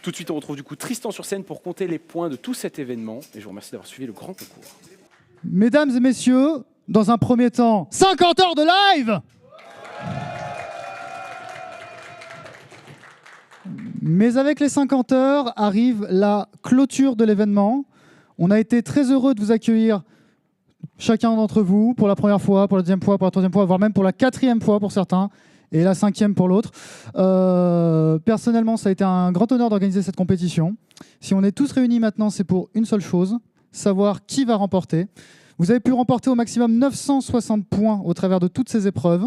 Tout de suite, on retrouve du coup Tristan sur scène pour compter les points de tout cet événement. Et je vous remercie d'avoir suivi le grand concours. Mesdames et messieurs, dans un premier temps, 50 heures de live! Mais avec les 50 heures arrive la clôture de l'événement. On a été très heureux de vous accueillir, chacun d'entre vous, pour la première fois, pour la deuxième fois, pour la troisième fois, voire même pour la quatrième fois pour certains, et la cinquième pour l'autre. Personnellement, ça a été un grand honneur d'organiser cette compétition. Si on est tous réunis maintenant, c'est pour une seule chose, savoir qui va remporter. Vous avez pu remporter au maximum 960 points au travers de toutes ces épreuves.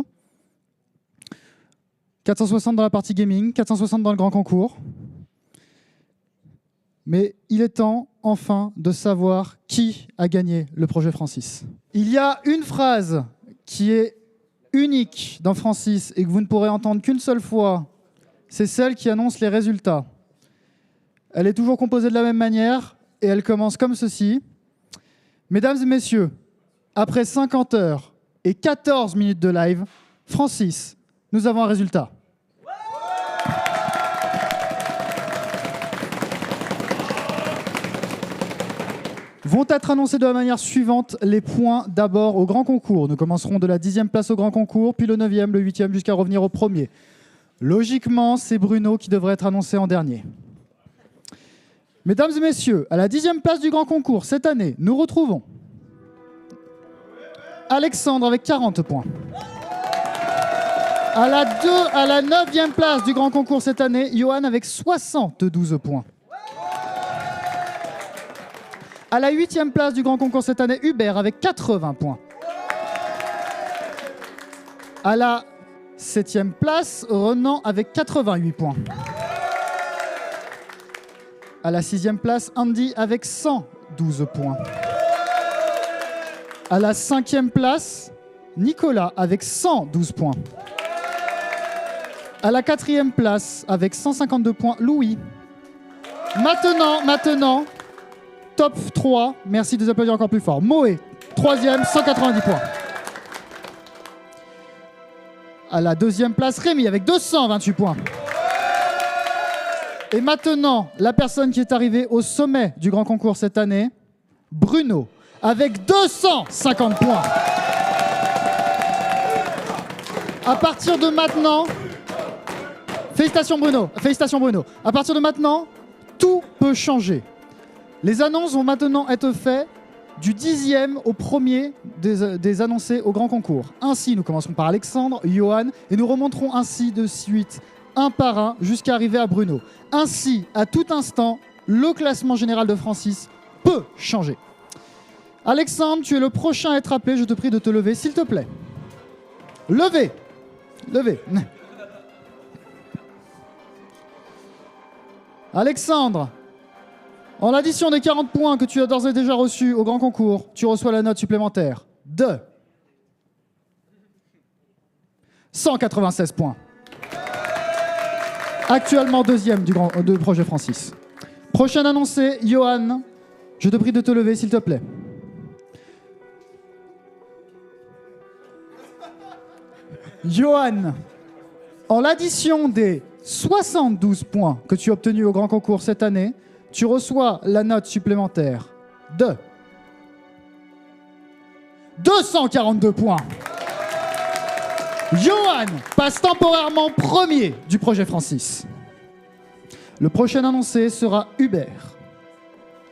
460 dans la partie gaming, 460 dans le grand concours. Mais il est temps, enfin, de savoir qui a gagné le projet Francis. Il y a une phrase qui est unique dans Francis et que vous ne pourrez entendre qu'une seule fois. C'est celle qui annonce les résultats. Elle est toujours composée de la même manière et elle commence comme ceci. Mesdames et messieurs, après 50 heures et 14 minutes de live, Francis, nous avons un résultat. Vont être annoncés de la manière suivante les points d'abord au grand concours. Nous commencerons de la 10e place au grand concours, puis le 9e, le 8e, jusqu'à revenir au premier. Logiquement, c'est Bruno qui devrait être annoncé en dernier. Mesdames et messieurs, à la 10e place du grand concours, cette année, nous retrouvons Alexandre avec 40 points. À la 9e place du grand concours cette année, Johan avec 72 points. À la 8e place du grand concours cette année, Hubert avec 80 points. À la 7e place, Renan avec 88 points. À la 6e place, Andy avec 112 points. À la 5e place, Nicolas avec 112 points. À la 4e place, avec 152 points, Louis. Maintenant, top 3, merci de vous applaudir encore plus fort. Moé, 3e, 190 points. À la 2e place, Rémi avec 228 points. Et maintenant, la personne qui est arrivée au sommet du grand concours cette année, Bruno, avec 250 points. À partir de maintenant, félicitations Bruno. À partir de maintenant, tout peut changer. Les annonces vont maintenant être faites du 10e au premier des annoncés au grand concours. Ainsi, nous commencerons par Alexandre, Johan, et nous remonterons ainsi de suite, un par un, jusqu'à arriver à Bruno. Ainsi, à tout instant, le classement général de Francis peut changer. Alexandre, tu es le prochain à être appelé. Je te prie de te lever, s'il te plaît. Levez. Alexandre, en addition des 40 points que tu as d'ores et déjà reçus au grand concours, tu reçois la note supplémentaire de 196 points. Actuellement deuxième du projet Francis. Prochain annoncé, Johan, je te prie de te lever, s'il te plaît. Johan, en l'addition des 72 points que tu as obtenus au grand concours cette année, tu reçois la note supplémentaire de 242 points. Johan passe temporairement premier du projet Francis. Le prochain annoncé sera Hubert.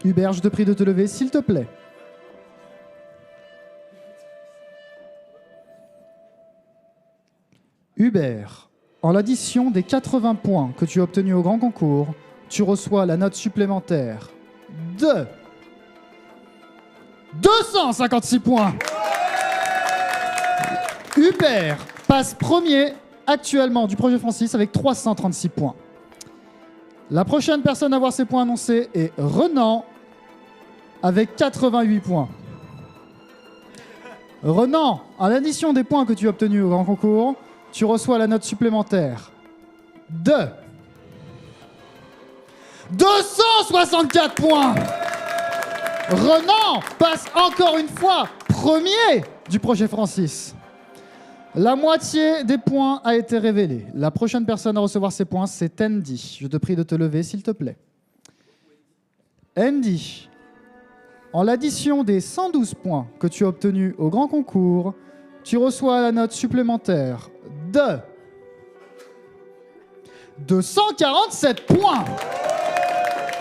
Hubert, je te prie de te lever, s'il te plaît. Hubert, en l'addition des 80 points que tu as obtenus au grand concours, tu reçois la note supplémentaire de 256 points. Hubert passe premier actuellement du projet Francis avec 336 points. La prochaine personne à avoir ses points annoncés est Renan avec 88 points. Renan, en l'addition des points que tu as obtenus au grand concours, tu reçois la note supplémentaire de 264 points. Renan passe encore une fois premier du projet Francis. La moitié des points a été révélée. La prochaine personne à recevoir ces points, c'est Andy. Je te prie de te lever, s'il te plaît. Andy, en l'addition des 112 points que tu as obtenus au grand concours, tu reçois la note supplémentaire de 247 points.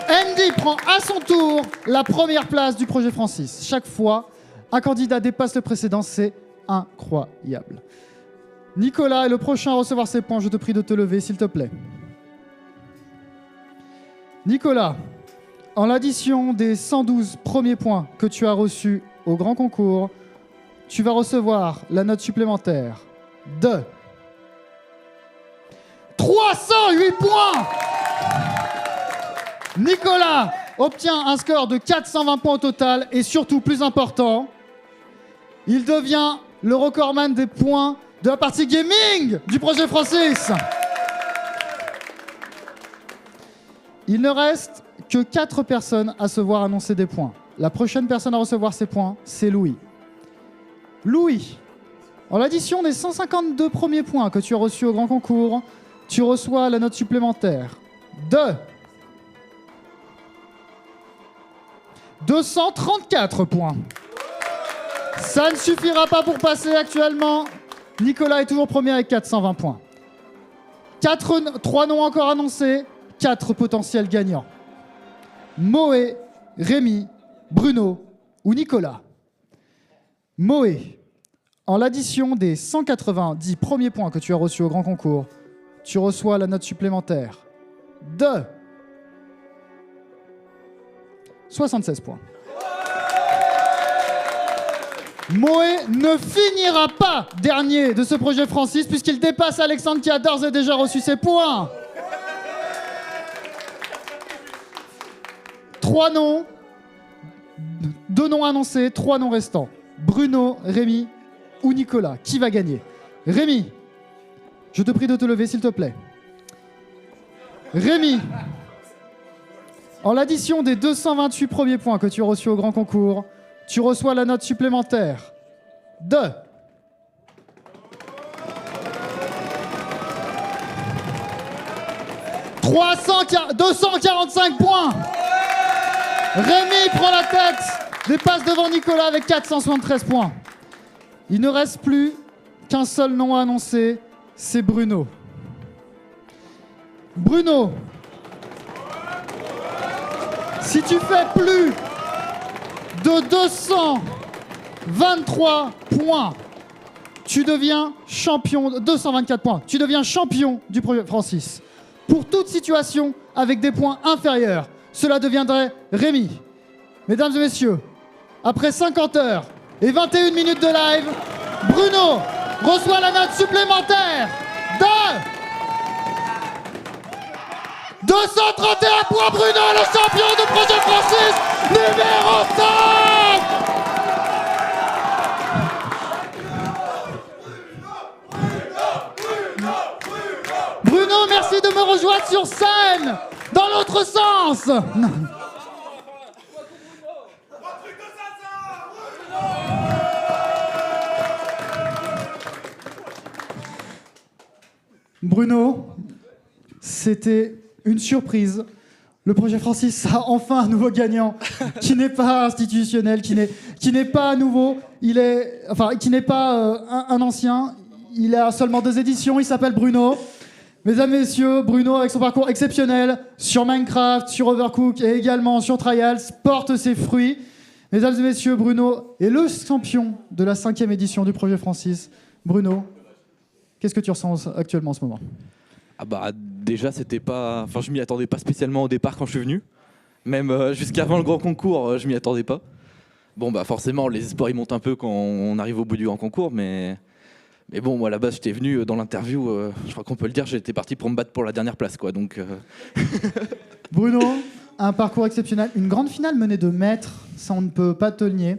Andy prend à son tour la première place du projet Francis. Chaque fois, un candidat dépasse le précédent, c'est incroyable. Nicolas est le prochain à recevoir ses points. Je te prie de te lever, s'il te plaît. Nicolas, en l'addition des 112 premiers points que tu as reçus au grand concours, tu vas recevoir la note supplémentaire de 308 points. Nicolas obtient un score de 420 points au total et surtout, plus important, il devient le recordman des points de la partie gaming du projet Francis. Il ne reste que 4 personnes à se voir annoncer des points. La prochaine personne à recevoir ces points, c'est Louis. Louis, en l'addition des 152 premiers points que tu as reçus au grand concours, tu reçois la note supplémentaire de 234 points. Ça ne suffira pas pour passer actuellement. Nicolas est toujours premier avec 420 points. 3 noms encore annoncés, 4 potentiels gagnants. Moé, Rémi, Bruno ou Nicolas. Moé, en l'addition des 190 premiers points que tu as reçus au grand concours, tu reçois la note supplémentaire de 76 points. Moé ne finira pas dernier de ce projet Francis puisqu'il dépasse Alexandre qui a d'ores et déjà reçu ses points. 3 noms, 2 noms annoncés, 3 noms restants. Bruno, Rémi ou Nicolas. Qui va gagner? Rémi, je te prie de te lever s'il te plaît. Rémi, en l'addition des 228 premiers points que tu as reçus au grand concours, tu reçois la note supplémentaire de 245 points. Rémi prend la tête, dépasse devant Nicolas avec 473 points. Il ne reste plus qu'un seul nom à annoncer, c'est Bruno. Bruno, si tu fais plus de 223 points, tu deviens champion, 224 points, tu deviens champion du projet Francis. Pour toute situation avec des points inférieurs, cela deviendrait Rémi. Mesdames et messieurs, après 50 heures et 21 minutes de live, Bruno reçoit la note supplémentaire de 231 points. Bruno, le champion du projet Francis, numéro 5. Bruno, merci de me rejoindre sur scène, dans l'autre sens. Non. Bruno, c'était une surprise. Le projet Francis a enfin un nouveau gagnant qui n'est pas institutionnel, qui n'est pas nouveau, qui n'est pas un ancien. Il a seulement 2 éditions, il s'appelle Bruno. Mesdames et messieurs, Bruno, avec son parcours exceptionnel sur Minecraft, sur Overcooked et également sur Trials, porte ses fruits. Mesdames et messieurs, Bruno est le champion de la 5e édition du projet Francis. Bruno, qu'est-ce que tu ressens actuellement en ce moment? Ah bah déjà c'était pas, enfin je m'y attendais pas spécialement au départ quand je suis venu, même jusqu'avant le grand concours je m'y attendais pas. Bon bah forcément les espoirs ils montent un peu quand on arrive au bout du grand concours, mais bon moi à la base j'étais venu dans l'interview, je crois qu'on peut le dire, j'étais parti pour me battre pour la dernière place quoi donc. Bruno, un parcours exceptionnel, une grande finale menée de maître, ça on ne peut pas te le nier.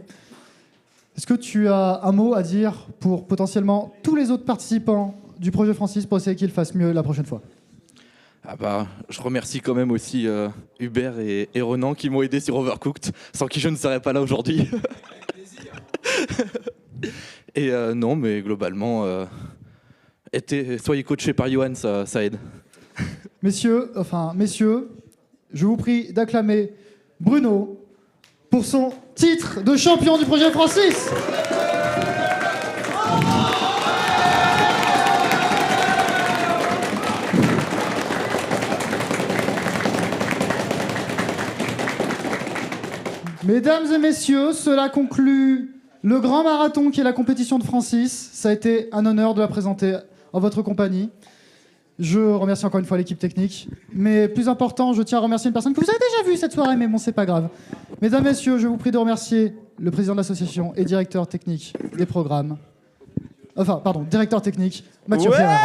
Est-ce que tu as un mot à dire pour potentiellement tous les autres participants du projet Francis pour essayer qu'ils fassent mieux la prochaine fois? Ah bah, je remercie quand même aussi Hubert et Renan qui m'ont aidé sur Overcooked, sans qui je ne serais pas là aujourd'hui. Et non, mais globalement, soyez coachés par Johan, ça aide. Messieurs, je vous prie d'acclamer Bruno pour son titre de champion du projet Francis. Mesdames et messieurs, cela conclut le grand marathon qui est la compétition de Francis. Ça a été un honneur de la présenter en votre compagnie. Je remercie encore une fois l'équipe technique. Mais plus important, je tiens à remercier une personne que vous avez déjà vue cette soirée, mais bon, c'est pas grave. Mesdames et messieurs, je vous prie de remercier le président de l'association et directeur technique des programmes. Directeur technique, Mathieu Ferreira.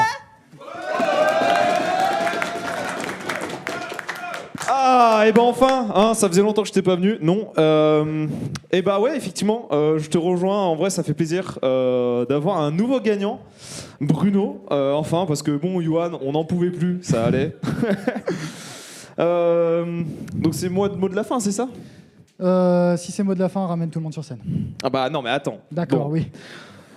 Ah, et ben enfin, hein, ça faisait longtemps que je t'ai pas venu. Non. Et bah ouais, effectivement, je te rejoins. En vrai, ça fait plaisir d'avoir un nouveau gagnant, Bruno. Enfin, parce que bon, Johan, on n'en pouvait plus, ça allait. Donc c'est mot de la fin, c'est ça? Si c'est mot de la fin, ramène tout le monde sur scène. Ah bah non, mais attends. D'accord, Bon. oui.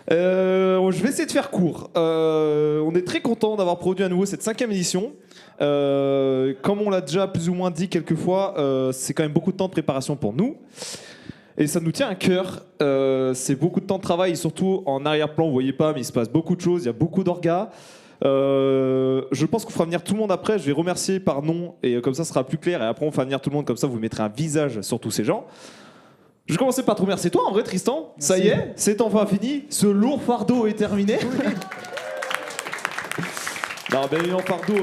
Je vais essayer de faire court. On est très content d'avoir produit à nouveau cette 5e édition. Comme on l'a déjà plus ou moins dit quelques fois, c'est quand même beaucoup de temps de préparation pour nous. Et ça nous tient à cœur. C'est beaucoup de temps de travail, et surtout en arrière-plan, vous voyez pas, mais il se passe beaucoup de choses, il y a beaucoup d'orgas. Je pense qu'on fera venir tout le monde après. Je vais remercier par nom, et comme ça, ce sera plus clair. Et après, on fera venir tout le monde, comme ça, vous mettrez un visage sur tous ces gens. Je vais commencer par te remercier toi, en vrai, Tristan. Merci. Ça y est, c'est enfin fini. Ce lourd fardeau est terminé. Non, ben un fardeau,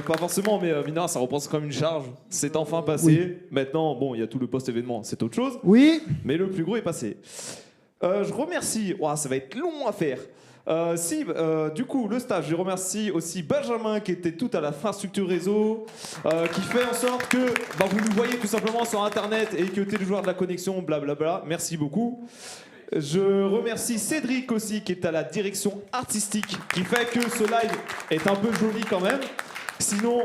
pas forcément, mais mineur, ça représente quand même une charge. C'est enfin passé. Oui. Maintenant, bon, il y a tout le post-événement, c'est autre chose. Oui. Mais le plus gros est passé. Je remercie. Ouah, ça va être long à faire. Du coup, le staff, je remercie aussi Benjamin qui était tout à la infrastructure réseau, qui fait en sorte que vous nous voyez tout simplement sur internet et que tu es le joueur de la connexion, blablabla. Merci beaucoup. Je remercie Cédric aussi qui est à la direction artistique, qui fait que ce live est un peu joli quand même. Sinon,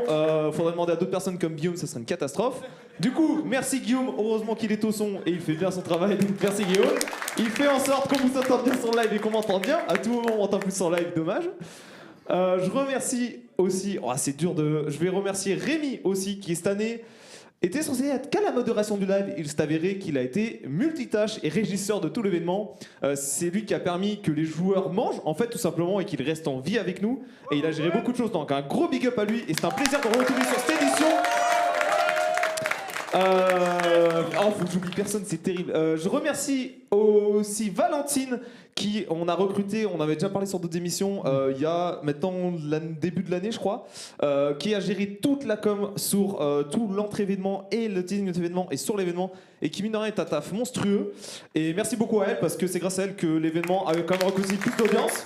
faudrait demander à d'autres personnes comme Guillaume, ça serait une catastrophe. Du coup, merci Guillaume, heureusement qu'il est au son et il fait bien son travail, donc merci Guillaume. Il fait en sorte qu'on vous entende bien sur live et qu'on m'entende bien. À tout moment, on m'entend plus sur live, dommage. Je remercie aussi, je vais remercier Rémi aussi, qui cette année était censé être qu'à la modération du live. Il s'est avéré qu'il a été multitâche et régisseur de tout l'événement. C'est lui qui a permis que les joueurs mangent, en fait, tout simplement, et qu'ils restent en vie avec nous. Et il a géré beaucoup de choses, donc un gros big up à lui. Et c'est un plaisir de le retrouver sur cette édition. Faut que j'oublie personne, c'est terrible. Je remercie aussi Valentine, qui on a recruté, on avait déjà parlé sur d'autres émissions, il y a maintenant début de l'année je crois, qui a géré toute la com sur tout l'entrée-événement et le teasing de l'événement et sur l'événement, et qui mine de rien est un taf monstrueux. Et merci beaucoup à elle, parce que c'est grâce à elle que l'événement a quand même recueilli plus d'audience.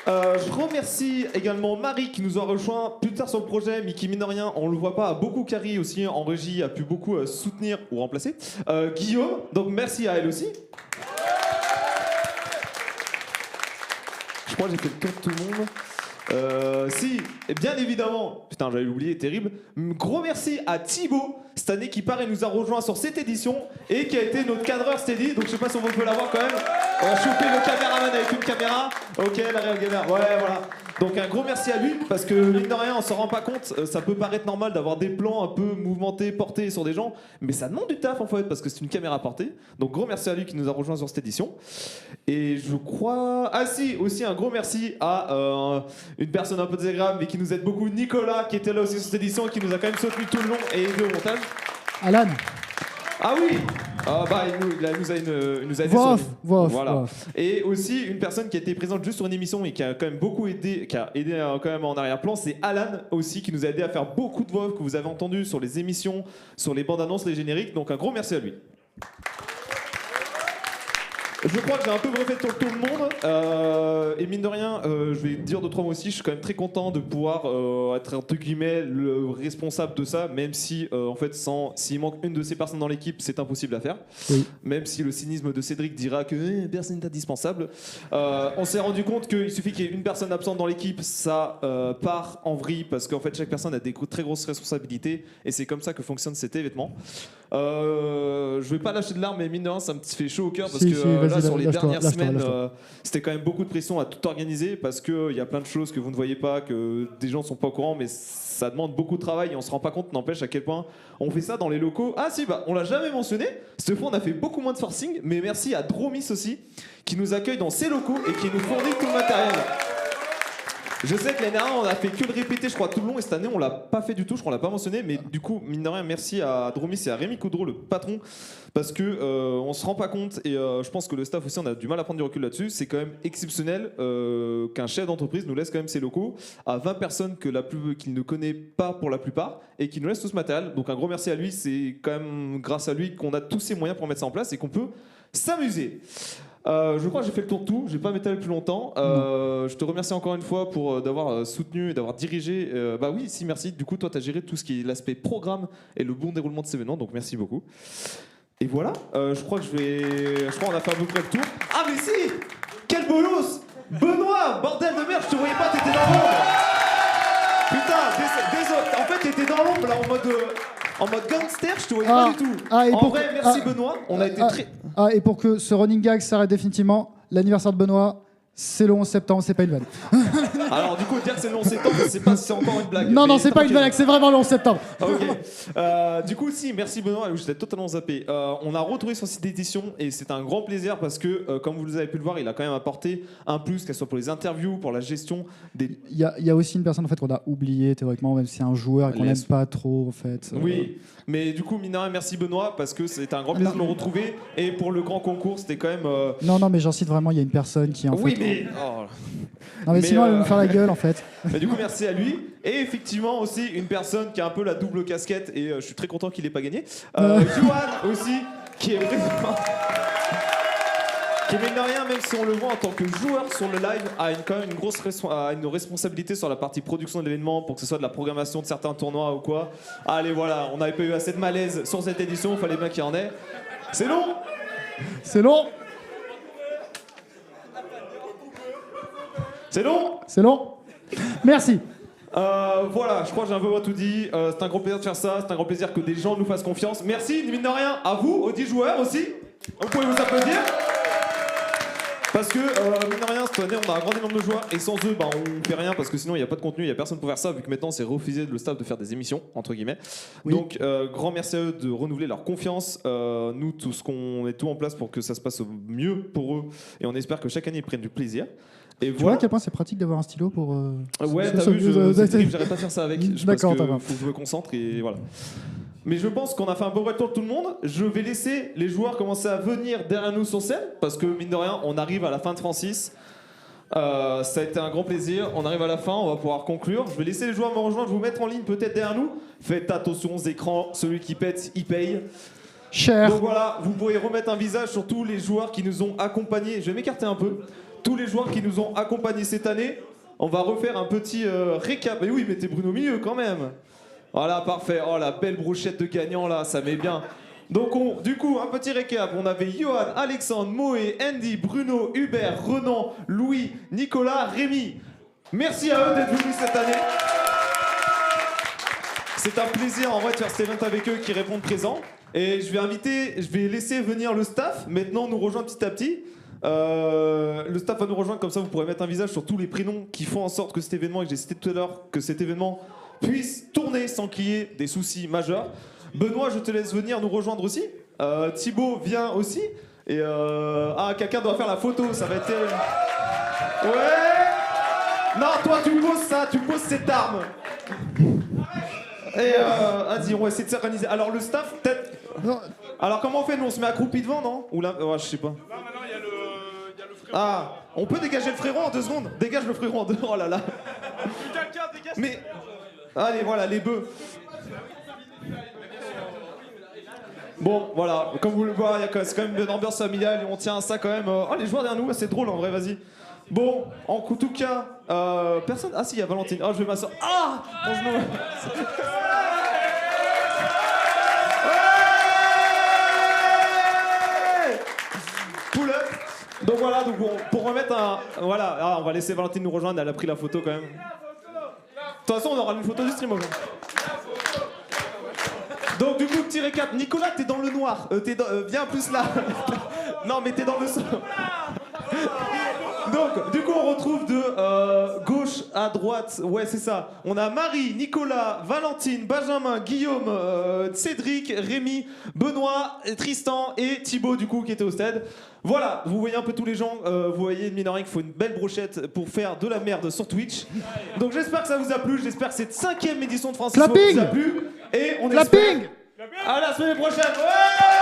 Je remercie également Marie qui nous a rejoint plus tard sur le projet, mais qui mine de rien, on le voit pas, a beaucoup carré aussi en régie, a pu beaucoup soutenir ou remplacer. Guillaume, donc merci à elle aussi. Je crois que j'ai fait le tour de tout le monde. Et bien évidemment, putain j'avais oublié, terrible. Gros merci à Thibaut, cette année qui paraît nous a rejoint sur cette édition et qui a été notre cadreur steady. Donc je sais pas si on peut l'avoir quand même. On a chopé le caméraman avec une caméra. Ok, la réelle gamer. Ouais, voilà. Donc un gros merci à lui, parce que mine de rien on s'en rend pas compte, ça peut paraître normal d'avoir des plans un peu mouvementés, portés sur des gens, mais ça demande du taf en fait, parce que c'est une caméra portée. Donc gros merci à lui qui nous a rejoint sur cette édition. Et je crois... aussi un gros merci à une personne un peu désagréable mais qui nous aide beaucoup, Nicolas, qui était là aussi sur cette édition et qui nous a quand même soutenu tout le long et aidé au montage. Alan. Ah oui. Il nous a aidé Voix off, sur... voix off, Voilà. voix off. Et aussi une personne qui a été présente juste sur une émission et qui a quand même beaucoup aidé, qui a aidé quand même en arrière-plan, c'est Alan aussi, qui nous a aidé à faire beaucoup de voix off que vous avez entendues sur les émissions, sur les bandes annonces, les génériques. Donc un gros merci à lui. Je crois que j'ai un peu refait tout le monde, et mine de rien, je vais dire 2-3 mots aussi. Je suis quand même très content de pouvoir être entre guillemets le responsable de ça, même si en fait s'il manque une de ces personnes dans l'équipe, c'est impossible à faire. Oui. Même si le cynisme de Cédric dira que personne n'est indispensable, on s'est rendu compte qu'il suffit qu'il y ait une personne absente dans l'équipe, ça part en vrille, parce qu'en fait chaque personne a des très grosses responsabilités, et c'est comme ça que fonctionne cet événement. Je vais pas lâcher de larmes, mais mine de rien, ça me fait chaud au cœur, parce que vas-y, sur les lâche-toi, dernières lâche-toi, semaines, lâche-toi. c'était quand même beaucoup de pression à tout organiser parce qu'il y a plein de choses que vous ne voyez pas, que des gens ne sont pas au courant, mais ça demande beaucoup de travail et on se rend pas compte, n'empêche à quel point on fait ça dans les locaux. Ah si, bah on l'a jamais mentionné. Cette fois, on a fait beaucoup moins de forcing, mais merci à Dromis aussi, qui nous accueille dans ses locaux et qui nous fournit tout le matériel. Je sais que l'année dernière, on a fait que le répéter, je crois, tout le long, et cette année, on l'a pas fait du tout, je crois, on l'a pas mentionné, mais du coup, mine de rien, merci à Dromis et à Rémi Coudreau, le patron, parce que on se rend pas compte, et je pense que le staff aussi, on a du mal à prendre du recul là-dessus. C'est quand même exceptionnel qu'un chef d'entreprise nous laisse quand même ses locaux à 20 personnes qu'il ne connaît pas pour la plupart, et qui nous laisse tout ce matériel. Donc un gros merci à lui, c'est quand même grâce à lui qu'on a tous ces moyens pour mettre ça en place et qu'on peut s'amuser. Je crois que j'ai fait le tour de tout, je vais pas m'étaler plus longtemps. Je te remercie encore une fois pour d'avoir soutenu et d'avoir dirigé. Bah oui, si, merci. Du coup, toi, tu as géré tout ce qui est l'aspect programme et le bon déroulement de ces événements, donc merci beaucoup. Et voilà, je crois qu'on a fait à peu près le tour. Ah, mais si! Quel bolos! Benoît, bordel de merde, je te voyais pas, t'étais dans l'ombre! Putain, désolé, en fait, t'étais dans l'ombre là en mode gangster, je te voyais pas du tout. En vrai, merci Benoît, on a été très. Et pour que ce running gag s'arrête définitivement, l'anniversaire de Benoît, c'est le 11 septembre, c'est pas une vanne. Alors du coup, dire que c'est le 11 septembre, je sais pas si c'est encore une blague. Non, c'est pas une blague, c'est vraiment le 11 septembre. Ok. Du coup, si, merci Benoît, j'étais totalement zappé. On a retrouvé son site d'édition et c'est un grand plaisir parce que, comme vous avez pu le voir, il a quand même apporté un plus, qu'elle soit pour les interviews, pour la gestion des... Il y a aussi une personne en fait qu'on a oublié théoriquement, même si c'est un joueur et qu'on n'aime pas trop en fait. Oui, mais du coup, mine de rien, merci Benoît parce que c'était un grand plaisir de le retrouver et pour le grand concours, c'était quand même... Non, mais j'en cite vraiment, il y a une personne qui en fait... Oui, mais... Oh. Non mais sinon elle va me faire la gueule en fait. Mais du coup merci à lui et effectivement aussi une personne qui a un peu la double casquette et je suis très content qu'il ait pas gagné. Johan aussi qui est vraiment... qui mine de rien, même si on le voit en tant que joueur sur le live, a quand même une responsabilité sur la partie production de l'événement pour que ce soit de la programmation de certains tournois ou quoi. Allez voilà, on n'avait pas eu assez de malaise sur cette édition, il fallait bien qu'il y en ait. C'est long. C'est long. C'est long. C'est long. Merci. Voilà, je crois que j'ai un peu tout dit. C'est un grand plaisir de faire ça. C'est un grand plaisir que des gens nous fassent confiance. Merci, mine de rien, à vous, aux 10 joueurs aussi. Vous pouvez vous applaudir. Parce que, mine de rien, cette année, on a un grand nombre de joueurs. Et sans eux, bah, on fait rien parce que sinon, il n'y a pas de contenu, il n'y a personne pour faire ça. Vu que maintenant, c'est refusé de le staff de faire des émissions, entre guillemets. Oui. Donc, grand merci à eux de renouveler leur confiance. Nous, tout ce qu'on met tout en place pour que ça se passe au mieux pour eux. Et on espère que chaque année, ils prennent du plaisir. Et tu vois à quel point c'est pratique d'avoir un stylo pour... Ouais, t'as vu, c'est terrible, j'arrête pas de faire ça avec. D'accord, t'as faut que je me concentre et voilà. Mais je pense qu'on a fait un beau retour de tout le monde. Je vais laisser les joueurs commencer à venir derrière nous sur scène parce que mine de rien, on arrive à la fin de Francis. Ça a été un grand plaisir. On arrive à la fin, on va pouvoir conclure. Je vais laisser les joueurs me rejoindre, vous mettre en ligne peut-être derrière nous. Faites attention aux écrans, celui qui pète, il paye. Cher. Donc voilà, vous pouvez remettre un visage sur tous les joueurs qui nous ont accompagnés. Je vais m'écarter un peu. Tous les joueurs qui nous ont accompagnés cette année. On va refaire un petit récap. Mais oui, mettez Bruno au milieu quand même. Voilà, parfait. Oh, la belle brochette de gagnants là, ça met bien. Donc, du coup, un petit récap. On avait Johan, Alexandre, Moé, Andy, Bruno, Hubert, Renan, Louis, Nicolas, Rémi. Merci à eux d'être venus cette année. C'est un plaisir en vrai de faire cet event avec eux qui répondent présents. Et je vais laisser venir le staff maintenant nous rejoindre petit à petit. Le staff va nous rejoindre, comme ça vous pourrez mettre un visage sur tous les prénoms qui font en sorte que cet événement, et que j'ai cité tout à l'heure, que cet événement puisse tourner sans qu'il y ait des soucis majeurs. Benoît, je te laisse venir nous rejoindre aussi. Thibaut vient aussi. Et quelqu'un doit faire la photo, ça va être... Ouais. Non, toi tu poses ça, tu poses cette arme. Et vas-y, on va essayer de s'organiser. Alors le staff, peut-être... Alors comment on fait? Nous on se met accroupi devant, non? Ou là, je sais pas. Non, maintenant il y a le frérot. Ah, on peut dégager le frérot en 2 secondes? Dégage le frérot en 2. Oh là là. Quelqu'un dégage. Mais... Allez, voilà, les bœufs. Bon, voilà, comme vous le voyez, c'est quand même une ambiance familiale et on tient à ça quand même. Oh, les joueurs derrière nous, c'est drôle en vrai, vas-y. Bon, en tout cas, personne... Ah si, il y a Valentine. Ah, je vais m'asseoir. Ah, mon genou. Pull up. Donc voilà, pour remettre un... Voilà, on va laisser Valentine nous rejoindre, elle a pris la photo quand même. De toute façon, on aura une photo du stream aujourd'hui. Donc du coup, petit récap. Nicolas, t'es dans le noir. Viens plus là. Non, mais t'es dans le son. Donc, du coup, on retrouve de gauche à droite. Ouais, c'est ça. On a Marie, Nicolas, Valentine, Benjamin, Guillaume, Cédric, Rémi, Benoît, Tristan et Thibaut, du coup, qui étaient au stade. Voilà, vous voyez un peu tous les gens. Vous voyez, Minoring, il faut une belle brochette pour faire de la merde sur Twitch. Donc, j'espère que ça vous a plu. J'espère que cette 5e édition de Francisco vous a plu. Et on espère Clapping. à la semaine prochaine. Ouais.